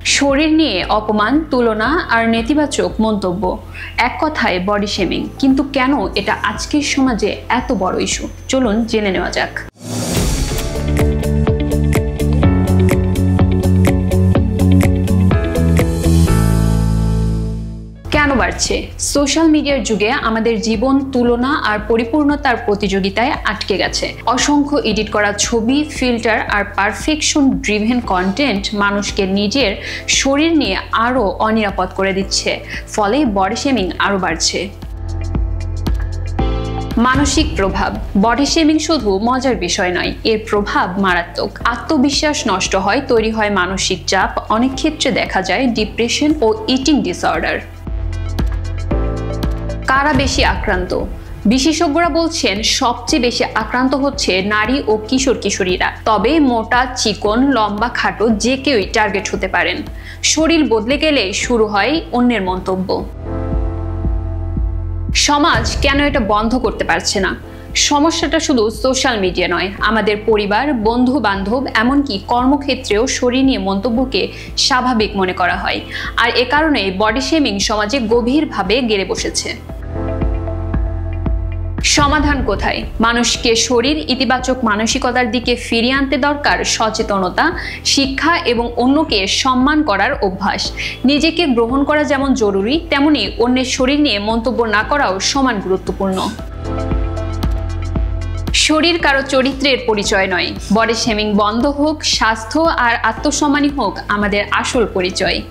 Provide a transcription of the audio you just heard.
শরীর নিয়ে অপমান, তুলনা আর নেতিবাচক মন্তব্য, এক কথায় বডি শেমিং। কিন্তু কেন এটা আজকের সমাজে এত বড় ইস্যু? চলুন জেনে নেওয়া যাক। কেন বাড়ছে? সোশ্যাল মিডিয়ার যুগে আমাদের জীবন তুলনা আর পরিপূর্ণতার প্রতিযোগিতায় আটকে গেছে। অসংখ্য এডিট করা ছবি, ফিল্টার আর পারফেকশন ড্রিভেন কন্টেন্ট মানুষকে নিজের শরীর নিয়ে আরও অনিরাপদ করে দিচ্ছে, ফলে বডি শেমিং আরও বাড়ছে। মানসিক প্রভাব। বডি শেমিং শুধু মজার বিষয় নয়, এর প্রভাব মারাত্মক। আত্মবিশ্বাস নষ্ট হয়, তৈরি হয় মানসিক চাপ, অনেক ক্ষেত্রে দেখা যায় ডিপ্রেশন ও ইটিং ডিসঅর্ডার। কারা বেশি আক্রান্ত? বিশেষজ্ঞরা বলছেন সবচেয়ে বেশি আক্রান্ত হচ্ছে নারী ও কিশোর কিশোরীরা। তবে মোটা, চিকন, লম্বা, খাটো যে কেউই টার্গেট হতে পারেন। শরীর বদলে গেলে শুরু হয় অন্যের মন্তব্য। সমাজ কেন এটা বন্ধ করতে পারছে না? সমস্যাটা শুধু সোশ্যাল মিডিয়া নয়, আমাদের পরিবার, বন্ধু বান্ধব, এমনকি কর্মক্ষেত্রেও শরীর নিয়ে মন্তব্যকে স্বাভাবিক মনে করা হয়। আর এ কারণে বডি শেমিং সমাজে গভীরভাবে গেড়ে বসেছে। সমাধান কোথায়? মানুষকে শরীর ইতিবাচক মানসিকতার দিকে ফিরিয়ে আনতে দরকার সচেতনতা, শিক্ষা এবং অন্যকে সম্মান করার অভ্যাস। নিজেকে গ্রহণ করা যেমন জরুরি, তেমনি অন্যের শরীর নিয়ে মন্তব্য না করাও সমান গুরুত্বপূর্ণ। শরীর কারো চরিত্রের পরিচয় নয়। বডি শেমিং বন্ধ হোক, স্বাস্থ্য আর আত্মসম্মানই হোক আমাদের আসল পরিচয়।